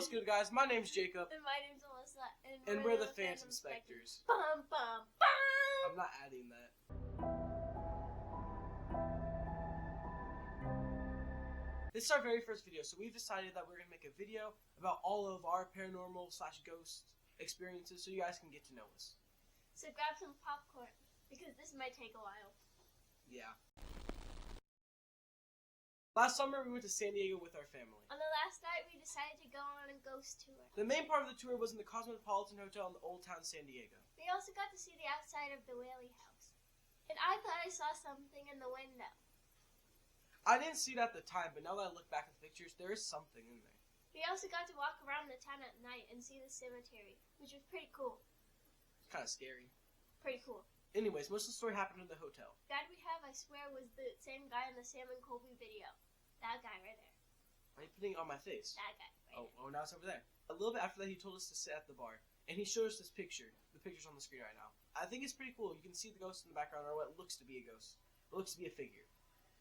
What's good, guys? My name's Jacob. And my name's Alyssa. And we're the Phantomspecters. Bum, bum, bum! I'm not adding that. This is our very first video, so we've decided that we're going to make a video about all of our paranormal / ghost experiences so you guys can get to know us. So grab some popcorn, because this might take a while. Yeah. Last summer, we went to San Diego with our family. On the last night, we decided to go on a ghost tour. The main part of the tour was in the Cosmopolitan Hotel in the Old Town San Diego. We also got to see the outside of the Whaley House. And I thought I saw something in the window. I didn't see it at the time, but now that I look back at the pictures, there is something in there. We also got to walk around the town at night and see the cemetery, which was pretty cool. It's kind of scary. Pretty cool. Anyways, most of the story happened in the hotel. That we have, I swear, was the same guy in the Sam and Colby video. That guy right there. Why are you putting it on my face? That guy right there. Oh, now it's over there. A little bit after that, he told us to sit at the bar, and he showed us this picture. The picture's on the screen right now. I think it's pretty cool. You can see the ghost in the background, or what looks to be a ghost. It looks to be a figure.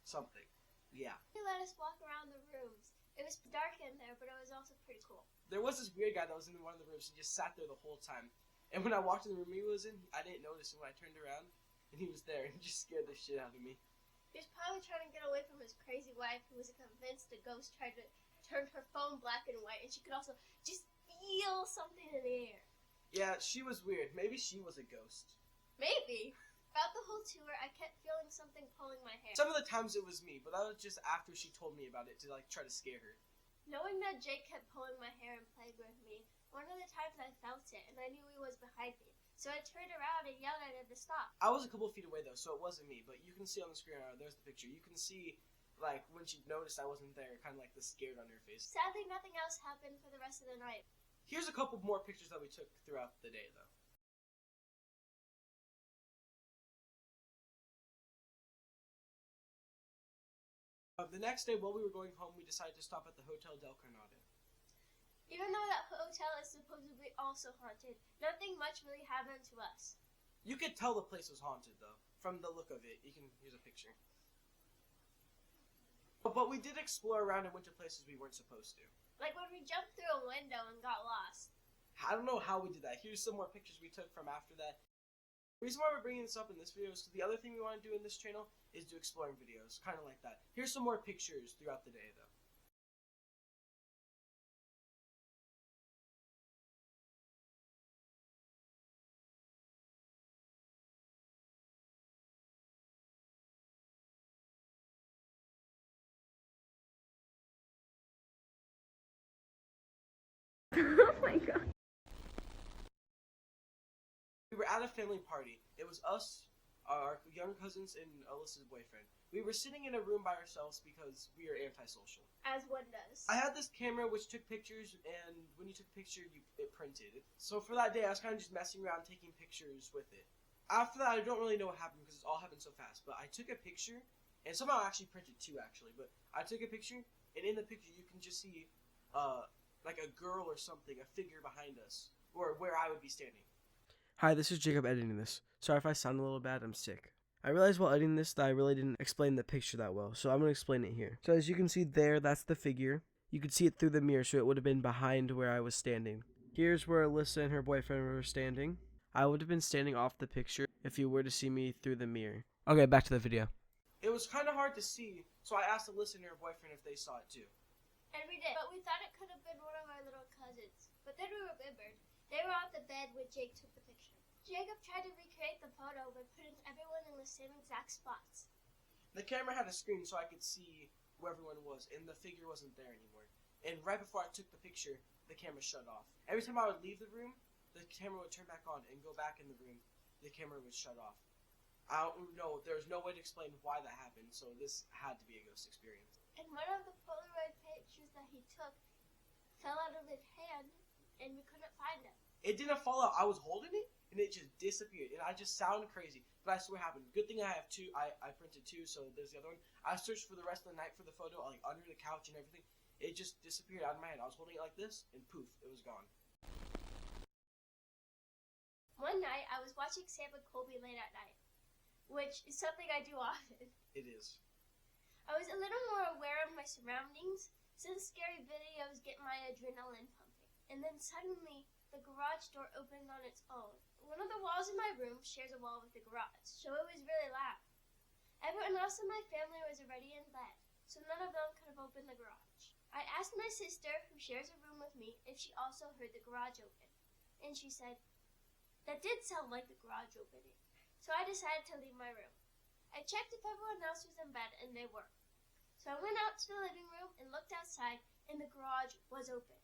Something. Yeah. He let us walk around the rooms. It was dark in there, but it was also pretty cool. There was this weird guy that was in one of the rooms. He just sat there the whole time. And when I walked in the room he was in, I didn't notice him when I turned around. And he was there, and he just scared the shit out of me. He was probably trying to get away from his crazy wife, who was convinced a ghost tried to turn her phone black and white, and she could also just feel something in the air. Yeah, she was weird. Maybe she was a ghost. Maybe. Throughout the whole tour, I kept feeling something pulling my hair. Some of the times it was me, but that was just after she told me about it to, try to scare her. Knowing that Jake kept pulling my hair and playing with me, one of the times I felt it, and I knew he was behind me. So I turned around and yelled at him to stop. I was a couple feet away, though, so it wasn't me. But you can see on the screen, there's the picture. You can see, when she noticed I wasn't there, kind of like the scared on her face. Sadly, nothing else happened for the rest of the night. Here's a couple more pictures that we took throughout the day, though. The next day, while we were going home, we decided to stop at the Hotel del Coronado. Even though that hotel is supposedly also haunted, nothing much really happened to us. You could tell the place was haunted, though, from the look of it. Here's a picture. But we did explore around and went to places we weren't supposed to. Like when we jumped through a window and got lost. I don't know how we did that. Here's some more pictures we took from after that. The reason why we're bringing this up in this video is because the other thing we want to do in this channel is do exploring videos, kind of like that. Here's some more pictures throughout the day, though. Oh my god. We were at a family party. It was us, our young cousins, and Alyssa's boyfriend. We were sitting in a room by ourselves because we are antisocial. As one does. I had this camera which took pictures, and when you took a picture, it printed. So for that day, I was kind of just messing around, taking pictures with it. After that, I don't really know what happened because it all happened so fast. But I took a picture, and somehow I actually printed two, actually. But I took a picture, and in the picture, you can just see, like a girl or something, a figure behind us, or where I would be standing. Hi, this is Jacob editing this. Sorry if I sound a little bad, I'm sick. I realized while editing this that I really didn't explain the picture that well, so I'm going to explain it here. So as you can see there, that's the figure. You could see it through the mirror, so it would have been behind where I was standing. Here's where Alyssa and her boyfriend were standing. I would have been standing off the picture if you were to see me through the mirror. Okay, back to the video. It was kind of hard to see, so I asked Alyssa and her boyfriend if they saw it too. And we did, but we thought it could have been one of our little cousins. But then we remembered they were on the bed when Jake took the picture. Jacob tried to recreate the photo by putting everyone in the same exact spots. The camera had a screen so I could see where everyone was, and the figure wasn't there anymore. And right before I took the picture, the camera shut off. Every time I would leave the room, the camera would turn back on, and go back in the room, the camera would shut off. I don't know, there's no way to explain why that happened, so this had to be a ghost experience. And one of the Polaroid pictures that he took fell out of his hand, and we couldn't find it. It didn't fall out. I was holding it, and it just disappeared. And I just sound crazy, but I swear it happened. Good thing I have two. I printed two, so there's the other one. I searched for the rest of the night for the photo, like under the couch and everything. It just disappeared out of my hand. I was holding it like this, and poof, it was gone. One night, I was watching Sam and Colby late at night, which is something I do often. It is. I was a little more aware of my surroundings, since scary videos get my adrenaline pumping. and then suddenly the garage door opened on its own. One of the walls in my room shares a wall with the garage, so it was really loud. Everyone else in my family was already in bed, so none of them could have opened the garage. I asked my sister, who shares a room with me, if she also heard the garage open, and she said, "That did sound like the garage opening," so I decided to leave my room. I checked if everyone else was in bed, and they were. So I went out to the living room and looked outside, and the garage was open.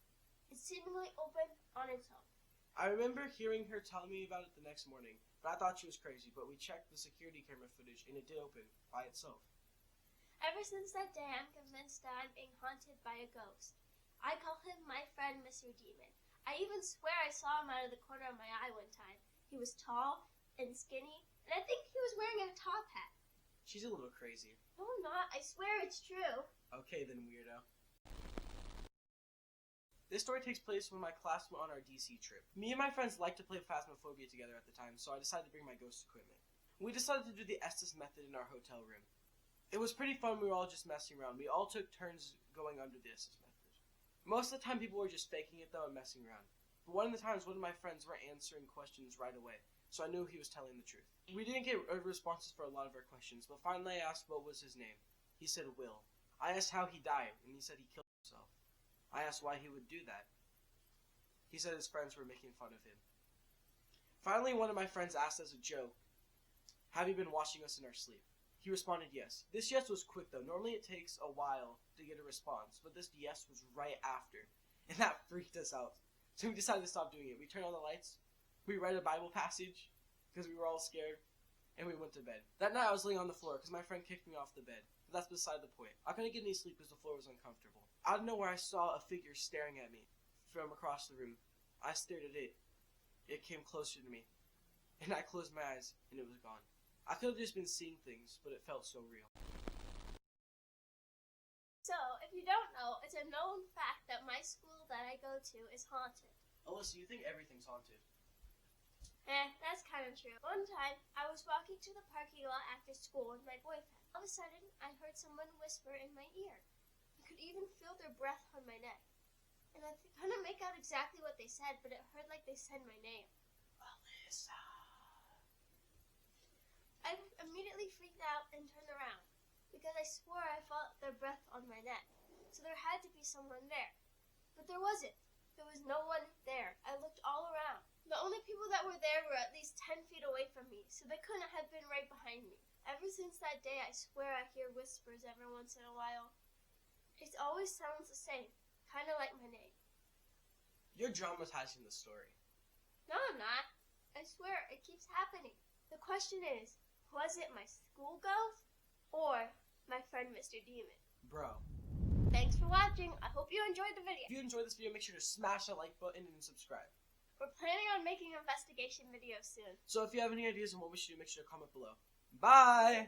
It seemingly opened on its own. I remember hearing her telling me about it the next morning, but I thought she was crazy, but we checked the security camera footage and it did open by itself. Ever since that day, I'm convinced that I'm being haunted by a ghost. I call him my friend, Mr. Demon. I even swear I saw him out of the corner of my eye one time. He was tall and skinny, and I think he was wearing a top hat. She's a little crazy. No, I'm not. I swear it's true. Okay then, weirdo. This story takes place when my class went on our DC trip. Me and my friends liked to play Phasmophobia together at the time, so I decided to bring my ghost equipment. We decided to do the Estes method in our hotel room. It was pretty fun. We were all just messing around. We all took turns going under the Estes method. Most of the time people were just faking it though and messing around. But one of the times one of my friends were answering questions right away, so I knew he was telling the truth. We didn't get responses for a lot of our questions, but finally I asked what was his name. He said Will. I asked how he died, and he said he killed himself. I asked why he would do that. He said his friends were making fun of him. Finally, one of my friends asked as a joke, "Have you been watching us in our sleep?" He responded yes. This yes was quick though. Normally it takes a while to get a response, but this yes was right after, and that freaked us out. So we decided to stop doing it. We turned on the lights, we read a Bible passage, because we were all scared, and we went to bed. That night I was laying on the floor because my friend kicked me off the bed. But that's beside the point. I couldn't get any sleep because the floor was uncomfortable. Out of nowhere I saw a figure staring at me from across the room. I stared at it. It came closer to me, and I closed my eyes, and it was gone. I could have just been seeing things, but it felt so real. So, if you don't know, it's a known fact that my school that I go to is haunted. Alyssa, you think everything's haunted? That's kind of true. One time, I was walking to the parking lot after school with my boyfriend. All of a sudden, I heard someone whisper in my ear. I could even feel their breath on my neck. And I couldn't make out exactly what they said, but it heard like they said my name. Alyssa. I immediately freaked out and turned around because I swore I felt their breath on my neck. So there had to be someone there. But there wasn't. There was no one there. I looked all around. The only people that were there were at least 10 feet away from me, so they couldn't have been right behind me. Ever since that day, I swear I hear whispers every once in a while. It always sounds the same, kind of like my name. You're dramatizing the story. No, I'm not. I swear, it keeps happening. The question is, was it my school ghost or my friend Mr. Demon? Bro. Thanks for watching. I hope you enjoyed the video. If you enjoyed this video, make sure to smash that like button and subscribe. We're planning on making investigation videos soon. So if you have any ideas on what we should do, make sure to comment below. Bye!